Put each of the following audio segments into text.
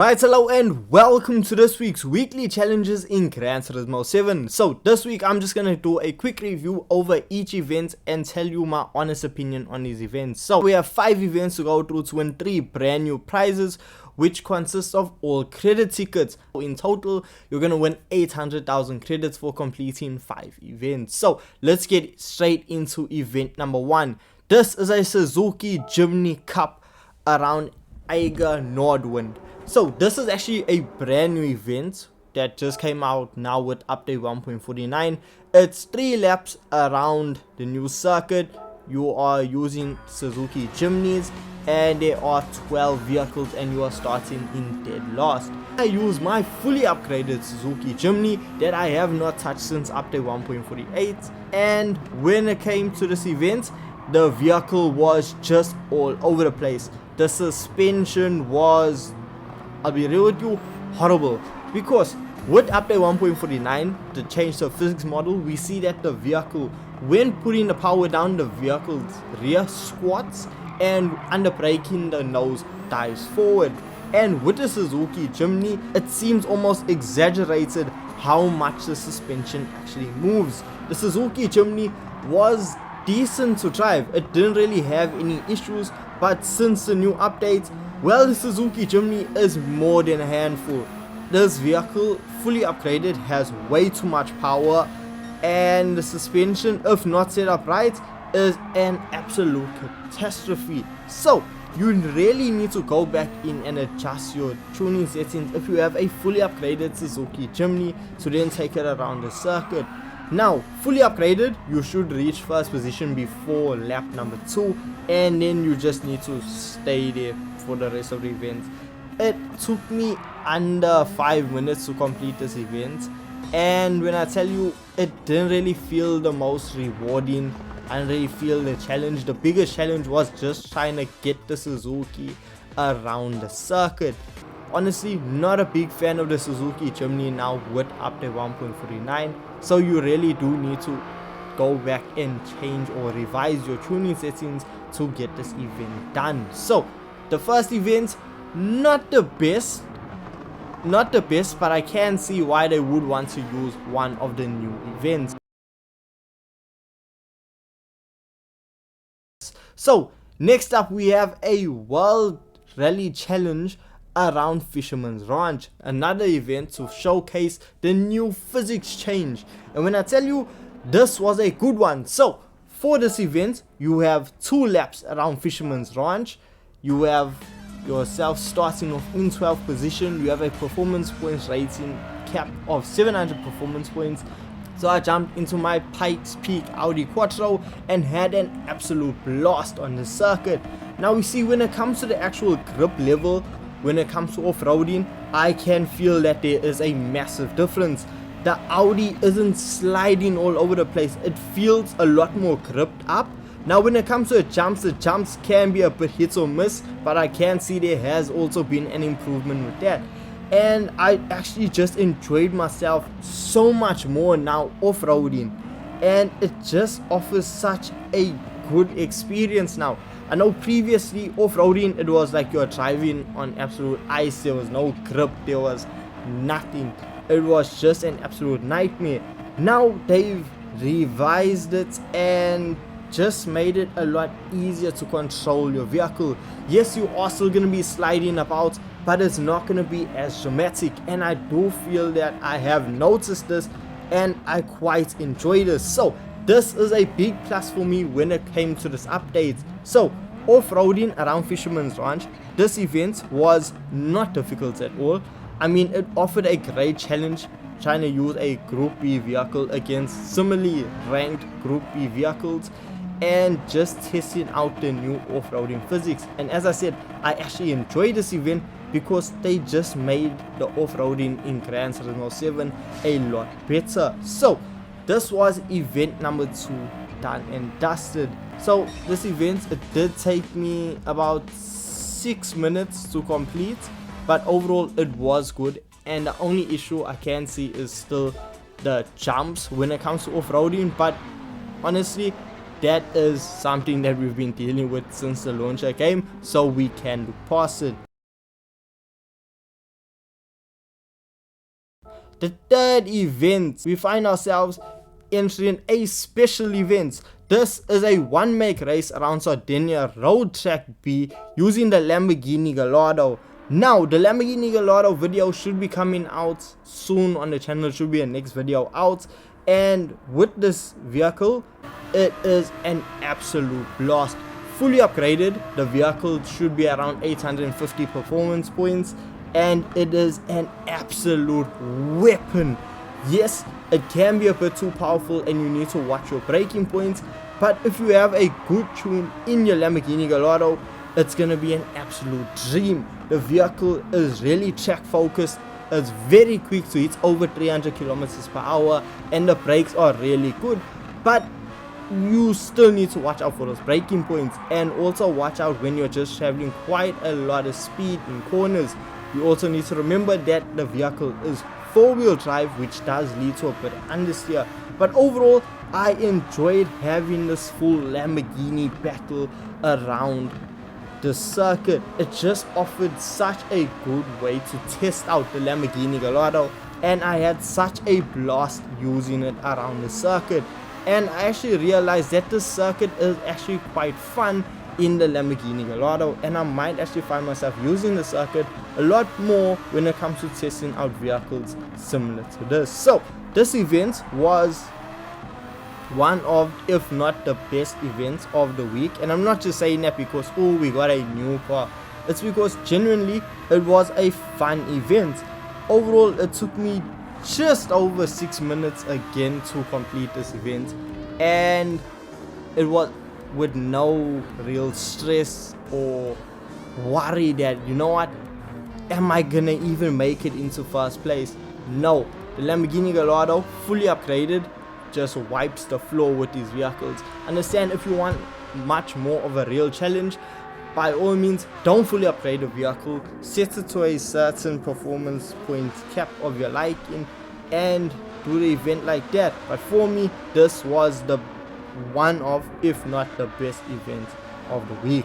Right, hello and welcome to this week's weekly challenges in Gran Turismo 7. So this week I'm just gonna do a quick review over each event and tell you my honest opinion on these events. So we have 5 events to go through to win 3 brand new prizes, which consists of all credit tickets. In total, you're gonna win 800,000 credits for completing 5 events. So let's get straight into event number 1. This is a Suzuki Jimny Cup around Eiger Nordwind. So this is actually a brand new event that just came out now with update 1.49. It's 3 laps around the new circuit. You are using Suzuki Jimnys and there are 12 vehicles and you are starting in dead last. I use my fully upgraded Suzuki Jimny that I have not touched since update 1.48, and when it came to this event, the vehicle was just all over the place. The suspension was, I'll be real with you, horrible, because with update 1.49, the change to physics model, we see that the vehicle, when putting the power down, the vehicle's rear squats, and under braking the nose dives forward. And with the Suzuki Jimny, it seems almost exaggerated how much the suspension actually moves. The Suzuki Jimny was decent to drive, it didn't really have any issues, but since the new update, well, the Suzuki Jimny is more than a handful. This vehicle, fully upgraded, has way too much power, and the suspension, if not set up right, is an absolute catastrophe. So you really need to go back in and adjust your tuning settings if you have a fully upgraded Suzuki Jimny to then take it around the circuit. Now, fully upgraded, you should reach first position before lap number 2, and then you just need to stay there for the rest of the event. It took me under 5 minutes to complete this event, and when I tell you, it didn't really feel the most rewarding. I didn't really feel the challenge. The biggest challenge was just trying to get the Suzuki around the circuit. Honestly, not a big fan of the Suzuki Jimny now with update 1.49, so you really do need to go back and change or revise your tuning settings to get this event done. So the first event, not the best, but I can see why they would want to use one of the new events. So next up we have a World Rally Challenge around Fisherman's Ranch, another event to showcase the new physics change. And when I tell you, this was a good one. So for this event, you have 2 laps around Fisherman's Ranch. You have yourself starting off in 12th position. You have a performance points rating cap of 700 performance points. So I jumped into my Pikes Peak Audi Quattro and had an absolute blast on the circuit. Now we see, when it comes to the actual grip level, when it comes to off-roading, I can feel that there is a massive difference. The Audi isn't sliding all over the place, it feels a lot more gripped up. Now when it comes to the jumps can be a bit hit or miss, but I can see there has also been an improvement with that. And I actually just enjoyed myself so much more now off-roading, and it just offers such a good experience now. I know previously off-roading, it was like you're driving on absolute ice. There was no grip, there was nothing, it was just an absolute nightmare. Now they've revised it and just made it a lot easier to control your vehicle. Yes, you are still going to be sliding about, but it's not going to be as dramatic, and I do feel that I have noticed this and I quite enjoy this. So this is a big plus for me when it came to this update. So off-roading around Fisherman's Ranch, this event was not difficult at all. I mean, it offered a great challenge, trying to use a Group B vehicle against similarly ranked Group B vehicles and just testing out the new off-roading physics. And as I said, I actually enjoyed this event because they just made the off-roading in Gran Turismo 7 a lot better. So this was event number 2 done and dusted. So this event, it did take me about 6 minutes to complete, but overall it was good. And the only issue I can see is still the jumps when it comes to off-roading, but honestly that is something that we've been dealing with since the launcher game, so we can look past it. the third event, we find ourselves entering a special event. This is a one-make race around Sardinia Road Track B using the Lamborghini Gallardo. Now, the Lamborghini Gallardo video should be coming out soon on the channel, should be a next video out. And with this vehicle, it is an absolute blast. Fully upgraded, the vehicle should be around 850 performance points, and it is an absolute weapon. Yes, it can be a bit too powerful and you need to watch your braking points, but if you have a good tune in your Lamborghini Gallardo, it's gonna be an absolute dream. The vehicle is really track focused, it's very quick to hit over 300 kilometers per hour, and the brakes are really good, but you still need to watch out for those braking points, and also watch out when you're just traveling quite a lot of speed in corners. You also need to remember that the vehicle is four-wheel drive, which does lead to a bit of understeer, but overall I enjoyed having this full Lamborghini battle around the circuit. It just offered such a good way to test out the Lamborghini Gallardo, and I had such a blast using it around the circuit. And I actually realized that the circuit is actually quite fun in the Lamborghini Gallardo, and I might actually find myself using the circuit a lot more when it comes to testing out vehicles similar to this. So this event was one of, if not the best events of the week, and I'm not just saying that because oh we got a new car. It's because genuinely it was a fun event. Overall, it took me just over 6 minutes again to complete this event, and it was with no real stress or worry that, you know what, am I gonna even make it into first place? No, the Lamborghini Gallardo, fully upgraded, just wipes the floor with these vehicles. Understand, if you want much more of a real challenge, by all means don't fully upgrade a vehicle, set it to a certain performance point cap of your liking and do the event like that. But for me, this was the one of, if not the best event of the week.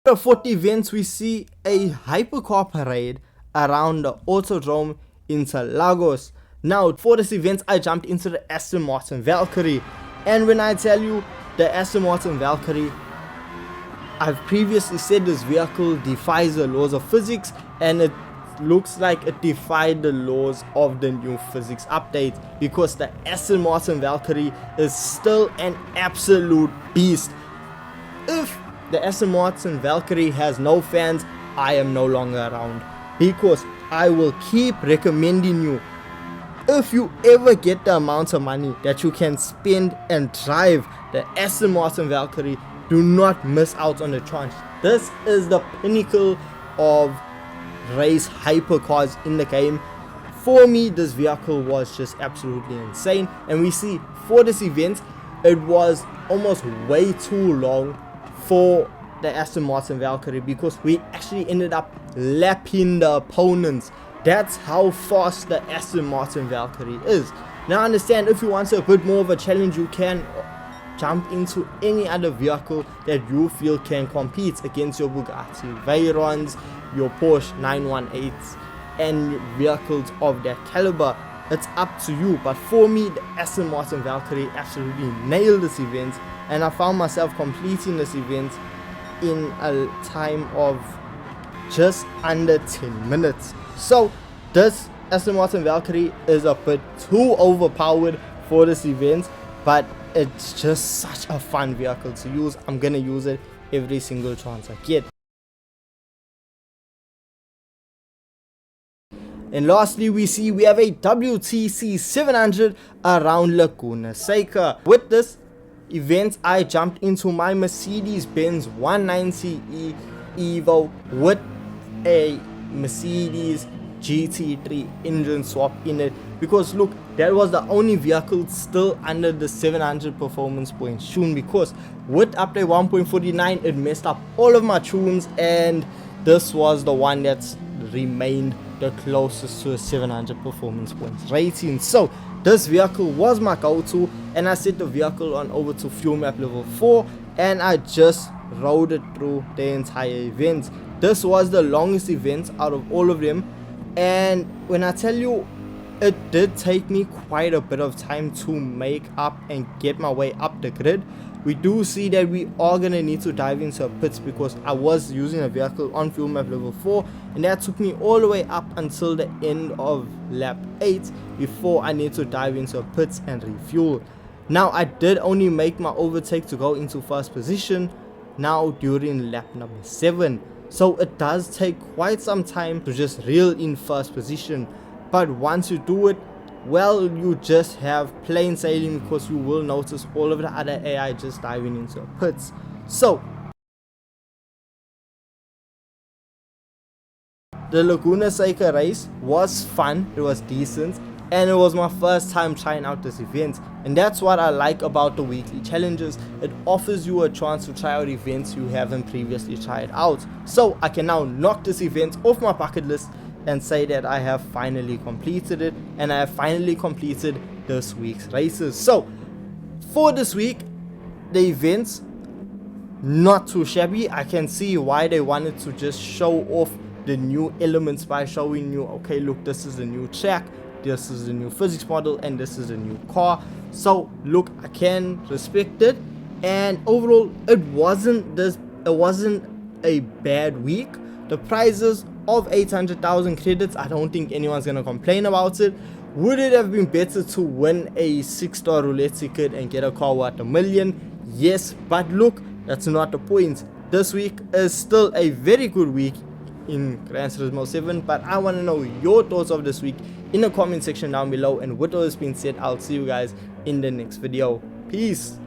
The fourth event, we see a hypercar parade around the Autodrome Interlagos. Now for this event I jumped into the Aston Martin Valkyrie, and when I tell you the Aston Martin Valkyrie, I've previously said this vehicle defies the laws of physics, and it looks like it defied the laws of the new physics update, because the Aston Martin Valkyrie is still an absolute beast. If the Aston Martin Valkyrie has no fans, I am no longer around, because I will keep recommending you, if you ever get the amount of money that you can spend and drive the Aston Martin Valkyrie, do not miss out on the chance. This is the pinnacle of race hypercars in the game. For me, this vehicle was just absolutely insane, and we see for this event it was almost way too long for the Aston Martin Valkyrie, because we actually ended up lapping the opponents. That's how fast the Aston Martin Valkyrie is. Now understand, if you want a bit more of a challenge, you can jump into any other vehicle that you feel can compete against your Bugatti Veyrons, your Porsche 918s, and vehicles of that caliber. It's up to you, but for me, the Aston Martin Valkyrie absolutely nailed this event, and I found myself completing this event in a time of just under 10 minutes. So this Aston Martin Valkyrie is a bit too overpowered for this event, but it's just such a fun vehicle to use. I'm gonna use it every single chance I get. And lastly, we have a WTC 700 around Laguna Seca. With this event, I jumped into my Mercedes-Benz 190e Evo with a Mercedes GT3 engine swap in it, because look, that was the only vehicle still under the 700 performance points tune, because with update 1.49 it messed up all of my tunes, and this was the one that's remained the closest to a 700 performance points rating. So this vehicle was my go-to, and I set the vehicle on over to fuel map level 4, and I just rode it through the entire event. This was the longest event out of all of them, and when I tell you, it did take me quite a bit of time to make up and get my way up the grid. We do see that we are going to need to dive into pits because I was using a vehicle on fuel map level 4, and that took me all the way up until the end of lap 8 before I need to dive into pits and refuel. Now I did only make my overtake to go into first position now during lap number 7, so it does take quite some time to just reel in first position. But once you do it, well, you just have plain sailing because you will notice all of the other AI just diving into pits. So the Laguna Seca race was fun, it was decent, and it was my first time trying out this event, and that's what I like about the weekly challenges. It offers you a chance to try out events you haven't previously tried out. So I can now knock this event off my bucket list and say that I have finally completed it, and I have finally completed this week's races. So for this week, the events, not too shabby. I can see why they wanted to just show off the new elements by showing you, okay, look, this is a new track, this is a new physics model, and this is a new car. So look, I can respect it, and overall it wasn't a bad week. The prizes of 800,000 credits, I don't think anyone's gonna complain about it. Would it have been better to win a 6-star roulette ticket and get a car worth $1 million? Yes, but look, that's not the point. This week is still a very good week in Gran Turismo 7, but I want to know your thoughts of this week in the comment section down below. And with all this being said, I'll see you guys in the next video. Peace.